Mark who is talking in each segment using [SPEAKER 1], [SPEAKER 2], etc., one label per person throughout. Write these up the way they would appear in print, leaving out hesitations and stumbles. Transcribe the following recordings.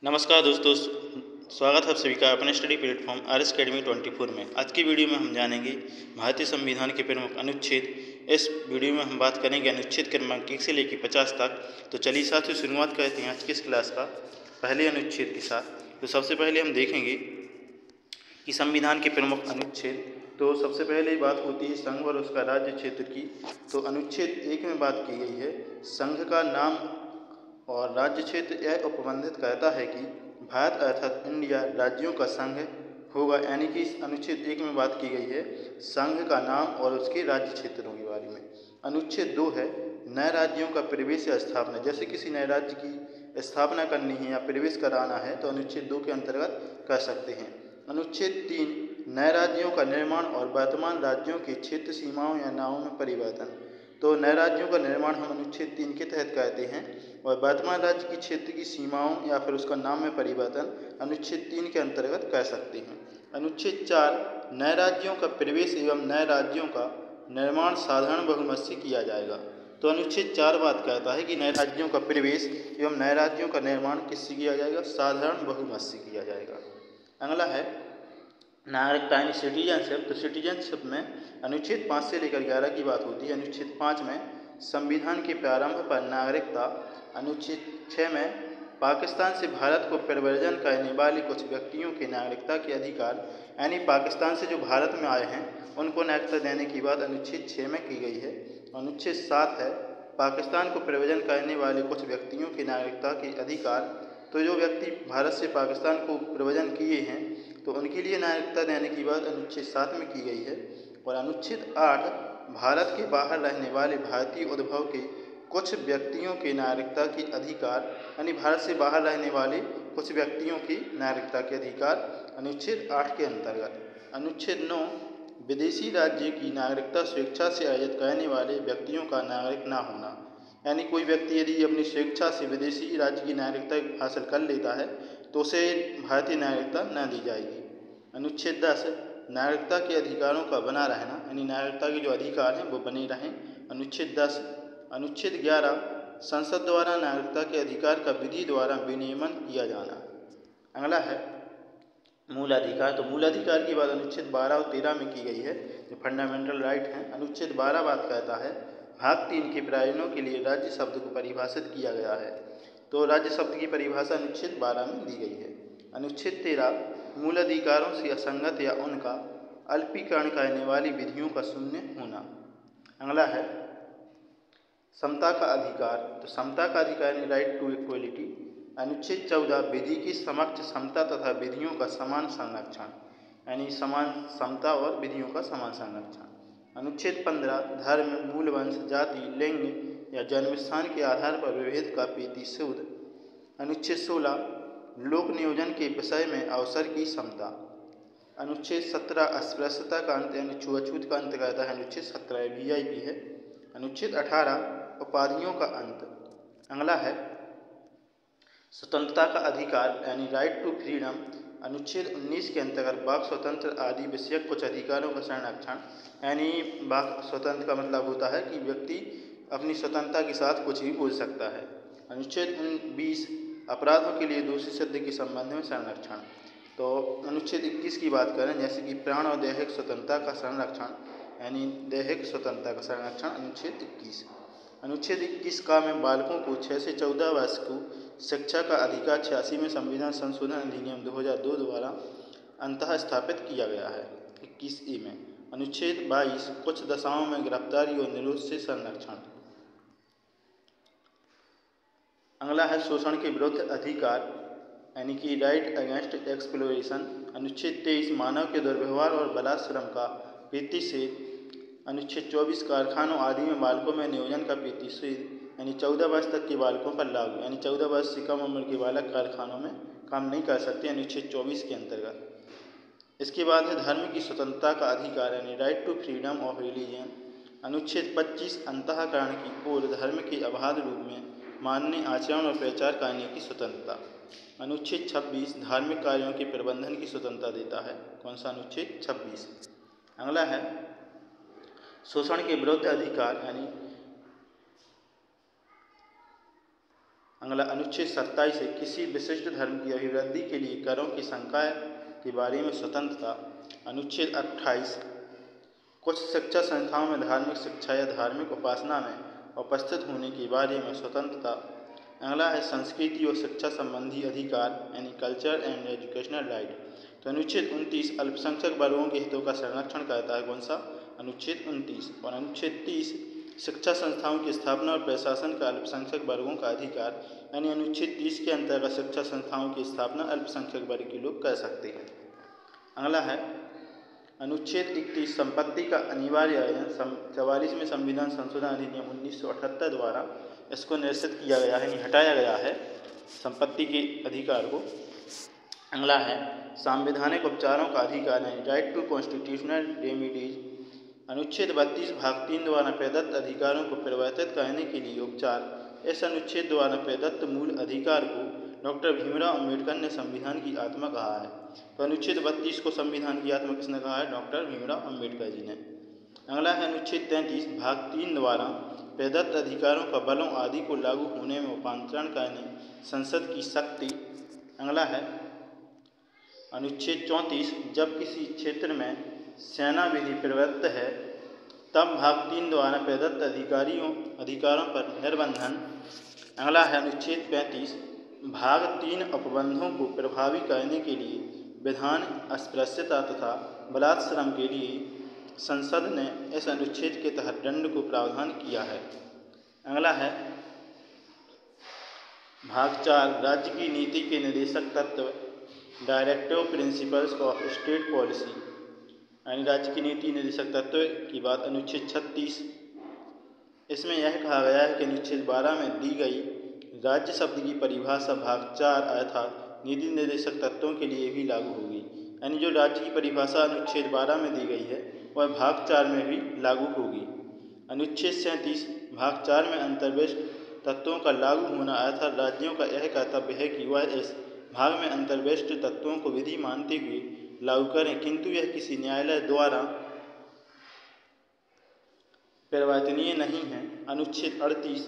[SPEAKER 1] नमस्कार दोस्तों, स्वागत है आप सभी का अपने स्टडी प्लेटफॉर्म RS Academy 24 में। आज की वीडियो में हम जानेंगे भारतीय संविधान के प्रमुख अनुच्छेद। इस वीडियो में हम बात करेंगे अनुच्छेद क्रमांक 1 से लेकर 50 तक। तो चलिए साथियों शुरुआत करते हैं आज की इस क्लास का पहले अनुच्छेद के साथ। तो सबसे पहले हम देखेंगे कि संविधान के प्रमुख अनुच्छेद। तो सबसे पहले बात होती है संघ और उसका राज्य क्षेत्र की। तो अनुच्छेद 1 में बात की गई है संघ का नाम और राज्य क्षेत्र यह उपबंधित करता है कि भारत अर्थात इंडिया राज्यों का संघ होगा। यानी कि इस अनुच्छेद 1 में बात की गई है संघ का नाम और उसके राज्य क्षेत्रों के बारे में। अनुच्छेद 2 है नए राज्यों का प्रवेश या स्थापना। जैसे किसी नए राज्य की स्थापना करनी है या प्रवेश कराना है तो अनुच्छेद 2 के अंतर्गत कर सकते हैं। अनुच्छेद 3 नए राज्यों का निर्माण और वर्तमान राज्यों के क्षेत्र सीमाओं या नामों में परिवर्तन। तो नए राज्यों का निर्माण हम अनुच्छेद 3 के तहत करते हैं और वर्तमान राज्य की क्षेत्र की सीमाओं या फिर उसका नाम में परिवर्तन अनुच्छेद 3 के अंतर्गत कर सकते हैं। अनुच्छेद 4 नए राज्यों का प्रवेश एवं नए राज्यों का निर्माण साधारण बहुमत से किया जाएगा। तो अनुच्छेद 4 बात कहता है कि नए राज्यों का प्रवेश एवं नए राज्यों का निर्माण किससे किया जाएगा? साधारण बहुमत से किया जाएगा। अगला है नागरिकता यानी सिटीजनशिप। तो सिटीजनशिप में अनुच्छेद 5 से लेकर 11 की बात होती है। अनुच्छेद 5 में संविधान के प्रारंभ पर नागरिकता। अनुच्छेद 6 में पाकिस्तान से भारत को प्रव्रजन करने वाले कुछ व्यक्तियों के नागरिकता के अधिकार, यानी पाकिस्तान से जो भारत में आए हैं उनको नागरिकता देने की बात अनुच्छेद 6 में की गई है। अनुच्छेद 7 है पाकिस्तान को प्रव्रजन करने वाले कुछ व्यक्तियों के नागरिकता के अधिकार। तो जो व्यक्ति भारत से पाकिस्तान को प्रव्रजन किए हैं तो उनके लिए नागरिकता देने की बात अनुच्छेद 7 में की गई है। और अनुच्छेद 8 भारत के बाहर रहने वाले भारतीय उद्भव के कुछ व्यक्तियों के नागरिकता के अधिकार, यानी भारत से बाहर रहने वाले कुछ व्यक्तियों की नागरिकता के अधिकार अनुच्छेद 8 के अंतर्गत। अनुच्छेद 9 विदेशी राज्य की नागरिकता स्वेच्छा से अर्जित करने वाले व्यक्तियों का नागरिक न होना। यानी कोई व्यक्ति यदि अपनी स्वेच्छा से विदेशी राज्य की नागरिकता हासिल कर लेता है तो उसे भारतीय नागरिकता न दी जाएगी। अनुच्छेद 10 नागरिकता के अधिकारों का बना रहना, यानी नागरिकता के जो अधिकार हैं वो बने रहें। अनुच्छेद 10। अनुच्छेद 11 संसद द्वारा नागरिकता के अधिकार का विधि द्वारा विनियमन किया जाना। अगला है मूल अधिकार। तो मूल अधिकार की बात अनुच्छेद 12 और 13 में की गई है, जो फंडामेंटल राइट हैं। अनुच्छेद 12 बात कहता है भाग 3 के प्रयोजनों के लिए राज्य शब्द को परिभाषित किया गया है। तो राज्य शब्द की परिभाषा अनुच्छेद 12 में दी गई है। अनुच्छेद 13 मूल अधिकारों से असंगत या उनका अल्पीकरण करने वाली विधियों का शून्य होना। अगला है समता का अधिकार। तो समता का अधिकार यानी राइट टू इक्वलिटी। अनुच्छेद 14 विधि की समक्ष समता तथा विधियों का समान संरक्षण, यानी समान समता और विधियों का समान संरक्षण। अनुच्छेद 15 धर्म, मूल वंश, जाति, लिंग या जन्मस्थान के आधार पर विभेद का प्रतिषेध। अनुच्छेद 16 लोक नियोजन के विषय में अवसर की समता। अनुच्छेद 17 अस्पृश्यता का अंत यानी छुआछूत का अंत करता है। अनुच्छेद 17 VIP है। अनुच्छेद 18 उपाधियों का अंत। अगला है स्वतंत्रता का अधिकार यानी राइट टू फ्रीडम। अनुच्छेद 19 के अंतर्गत वाक स्वतंत्र आदि विषयक कुछ अधिकारों का संरक्षण, यानी वाक स्वतंत्र का मतलब होता है कि व्यक्ति अपनी स्वतंत्रता के साथ कुछ भी बोल सकता है। अनुच्छेद 20 अपराधों के लिए दोषी सिद्ध के संबंध में संरक्षण। तो अनुच्छेद 21 की बात करें जैसे कि प्राण और दैहिक स्वतंत्रता का संरक्षण, यानी दैहिक स्वतंत्रता का संरक्षण अनुच्छेद 21। अनुच्छेद 21 का में बालकों को 6 से 14 वर्ष को शिक्षा का अधिकार 86 में संविधान संशोधन अधिनियम 2002 द्वारा अंतः स्थापित किया गया है। 21A में। अनुच्छेद 22 कुछ दशाओं में गिरफ्तारी और निरोध से संरक्षण। अगला है शोषण के विरुद्ध अधिकार यानी कि राइट अगेंस्ट एक्सप्लोरेशन। अनुच्छेद 23 मानव के दुर्व्यवहार और बलात्श्रम का प्रतिषेध। अनुच्छेद 24 कारखानों आदि में बालकों में नियोजन का प्रतिषेध, यानी 14 वर्ष तक के बालकों पर लागू, यानी 14 वर्ष से कम उम्र के बालक कारखानों में काम नहीं कर सकते अनुच्छेद 24 के अंतर्गत। इसके बाद है धर्म की स्वतंत्रता का अधिकार यानी right to freedom of religion. अनुच्छेद 25 अंतःकरण की ओर धर्म के अबाध रूप में मानने, आचरण और प्रचार करने की स्वतंत्रता। अनुच्छेद 26 धार्मिक कार्यों के प्रबंधन की स्वतंत्रता देता है। कौन सा? अनुच्छेद 26। अगला है शोषण के विरुद्ध अधिकार यानी अगला अनुच्छेद 27 है किसी विशिष्ट धर्म की अभिवृद्धि के लिए करों की संख्या के बारे में स्वतंत्रता। अनुच्छेद 28 कुछ शिक्षा संस्थाओं में धार्मिक शिक्षा या धार्मिक उपासना में उपस्थित होने के बारे में स्वतंत्रता। अगला है संस्कृति और शिक्षा संबंधी अधिकार यानी कल्चर एंड एजुकेशनल राइट। तो अनुच्छेद 29 अल्पसंख्यक वर्गों के हितों का संरक्षण करता है। कौन सा? अनुच्छेद 29। और अनुच्छेद 30 शिक्षा संस्थाओं की स्थापना और प्रशासन का अल्पसंख्यक वर्गों का अधिकार यानी अनुच्छेद 30 के अंतर्गत शिक्षा संस्थाओं की स्थापना अल्पसंख्यक वर्ग के लोग कर सकते हैं। अगला है अनुच्छेद 31 संपत्ति का अनिवार्य आयन। 44 में संविधान संशोधन अधिनियम 1978 द्वारा इसको निरसित किया गया है, यानी हटाया गया है संपत्ति के अधिकार को। अगला है संवैधानिक उपचारों का अधिकार यानी राइट टू कॉन्स्टिट्यूशनल रेमिडीज। अनुच्छेद 32 भाग 3 द्वारा प्रदत्त अधिकारों को परिवर्तित करने के लिए उपचार। इस अनुच्छेद द्वारा प्रदत्त मूल अधिकार को डॉक्टर भीमराव अंबेडकर ने संविधान की आत्मा कहा है। तो अनुच्छेद 32 को संविधान की आत्मा किसने कहा है? डॉक्टर भीमराव अंबेडकर जी ने। अगला है अनुच्छेद 33 भाग 3 द्वारा प्रदत्त अधिकारों का बलों आदि को लागू होने में रूपांतरण करने संसद की शक्ति। अगला है अनुच्छेद 34 जब किसी क्षेत्र में सेना विधि प्रवृत्त है तब भाग 3 द्वारा प्रदत्त अधिकारों पर निर्बंधन। अगला है अनुच्छेद 35 भाग 3 उपबंधों को प्रभावी करने के लिए विधान अस्पृश्यता तथा बलात्श्रम के लिए संसद ने इस अनुच्छेद के तहत दंड को प्रावधान किया है। अगला है भाग 4 राज्य की नीति के निर्देशक तत्व directive principles of state policy यानी राज्य की नीति निर्देशक तत्व की बात। अनुच्छेद 36 इसमें यह कहा गया है कि अनुच्छेद 12 में दी गई राज्य शब्द की परिभाषा भाग 4 अर्थात नीति निर्देशक तत्वों के लिए भी लागू होगी। यानी जो राज्य की परिभाषा अनुच्छेद 12 में दी गई है वह भाग 4 में भी लागू होगी। अनुच्छेद 37 भाग 4 में अंतर्विष्ट तत्वों का लागू होना अर्थात राज्यों का यह कर्तव्य है कि वह इस भाग में अंतर्विष्ट तत्वों को विधि मानते हुए लागू करें, किंतु यह किसी न्यायालय द्वारा परिवर्तनीय नहीं है। अनुच्छेद 38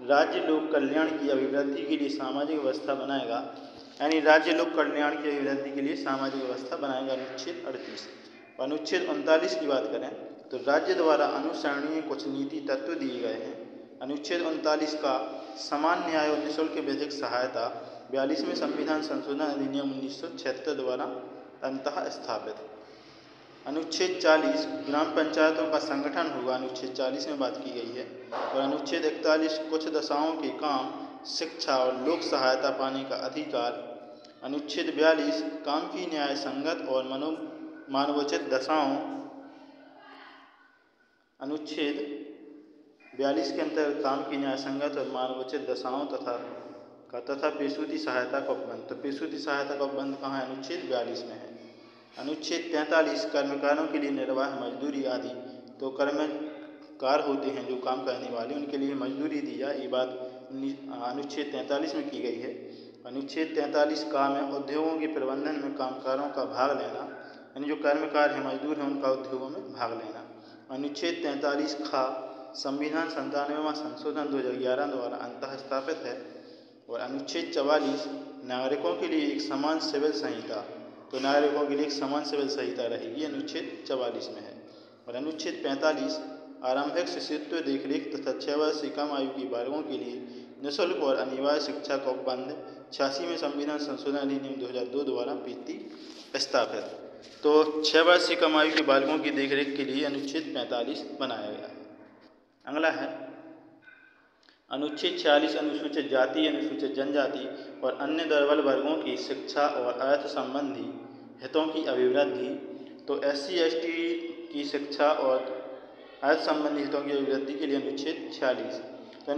[SPEAKER 1] राज्य लोक कल्याण की अभिवृद्धि के लिए सामाजिक व्यवस्था बनाएगा यानी राज्य लोक कल्याण की अभिवृद्धि के लिए सामाजिक व्यवस्था बनाएगा। अनुच्छेद 38। अनुच्छेद 39 की बात करें तो राज्य द्वारा अनुसरणीय कुछ नीति तत्व दिए गए हैं। अनुच्छेद 39 का समान न्याय और निःशुल्क विधिक सहायता 42वें संविधान संशोधन अधिनियम 1976 द्वारा अंततः स्थापित। अनुच्छेद 40 ग्राम पंचायतों का संगठन होगा। अनुच्छेद 40 में बात की गई है। और अनुच्छेद 41 कुछ दशाओं के काम शिक्षा और लोक सहायता पाने का अधिकार। अनुच्छेद 42 काम की न्याय संगत और मानवोचित दशाओं। अनुच्छेद 42 के अंतर्गत काम की न्याय संगत और मानवोचित दशाओं तथा पेशूती सहायता का उपबंध। तो पेशूती सहायता का उपबंध कहाँ है? अनुच्छेद 42 में है। अनुच्छेद 43 कर्मकारों के लिए निर्वाह मजदूरी आदि। तो कर्मकार होते हैं जो काम करने वाले, उनके लिए मजदूरी दी जाए, ये बात अनुच्छेद 43 में की गई है। अनुच्छेद 43 का में उद्योगों के प्रबंधन में कामकारों का भाग लेना यानी जो कर्मकार हैं मजदूर हैं उनका उद्योगों में भाग लेना। अनुच्छेद 43 खा संविधान 97वां संशोधन 2011 द्वारा अंततः स्थापित है। और अनुच्छेद 44 नागरिकों के लिए एक समान सिविल संहिता। तो नागरिकों के लिए एक समान सिविल संहिता रहेगी, अनुच्छेद 44 में है। और अनुच्छेद 45 आरंभिक शिशुत्व देखरेख तथा 6 वर्ष से कम आयु के बालकों के लिए निःशुल्क और अनिवार्य शिक्षा का उपबंध 86वें संविधान संशोधन अधिनियम 2002 द्वारा स्थापित। तो 6 वर्ष से कम आयु के बालकों की देखरेख के लिए अनुच्छेद 45 बनाया गया है। अगला है अनुच्छेद 46 अनुसूचित जाति अनुसूचित जनजाति और अन्य दुर्बल वर्गों की शिक्षा और अर्थ संबंधी हितों की अभिवृद्धि। तो SC/ST की शिक्षा और अर्थ संबंधी हितों की अभिवृद्धि के लिए अनुच्छेद 46। तो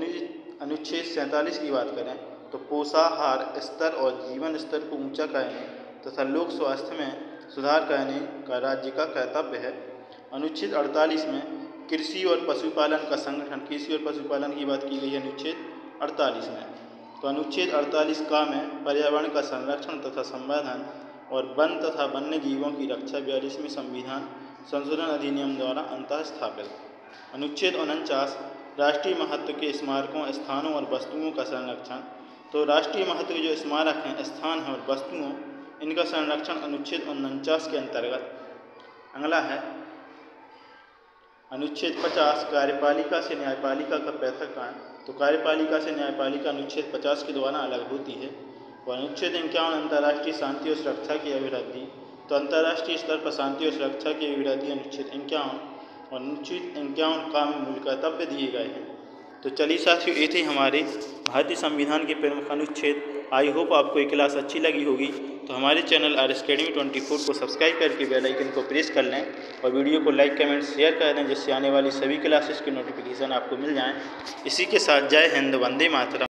[SPEAKER 1] अनुच्छेद 47 की बात करें तो पोषाहार स्तर और जीवन स्तर को ऊंचा करने तथा लोक स्वास्थ्य में सुधार करने का राज्य का कर्तव्य है। अनुच्छेद 48 में कृषि और पशुपालन का संगठन, कृषि और पशुपालन की बात की गई है अनुच्छेद 48 में। तो अनुच्छेद 48 का में पर्यावरण का संरक्षण तथा संवर्धन और वन तथा वन्य जीवों की रक्षा 42वें संविधान संशोधन अधिनियम द्वारा अंततः स्थापित। अनुच्छेद 49 राष्ट्रीय महत्व के स्मारकों स्थानों और वस्तुओं का संरक्षण तो राष्ट्रीय महत्व के जो स्मारक हैं, स्थान हैं और वस्तुओं, इनका संरक्षण अनुच्छेद 49 के अंतर्गत। अगला है अनुच्छेद 50 कार्यपालिका से न्यायपालिका का पृथक्करण। तो कार्यपालिका से न्यायपालिका अनुच्छेद 50 के द्वारा अलग होती है। और अनुच्छेद 51 अंतर्राष्ट्रीय शांति और सुरक्षा की अभिवृद्धि। तो अंतर्राष्ट्रीय स्तर पर शांति और सुरक्षा की अभिवृद्धि अनुच्छेद 51 और अनुच्छेद 51 का मूल कर्तव्य दिए गए हैं। तो चलिए साथियों, ये थे हमारे भारतीय संविधान के प्रमुख अनुच्छेद। आई होप आपको ये क्लास अच्छी लगी होगी। तो हमारे चैनल RS Academy 24 को सब्सक्राइब करके बेल आइकन को प्रेस कर लें और वीडियो को लाइक कमेंट शेयर कर दें, जिससे आने वाली सभी क्लासेस की नोटिफिकेशन आपको मिल जाएं। इसी के साथ जय हिंद, वंदे मातरम।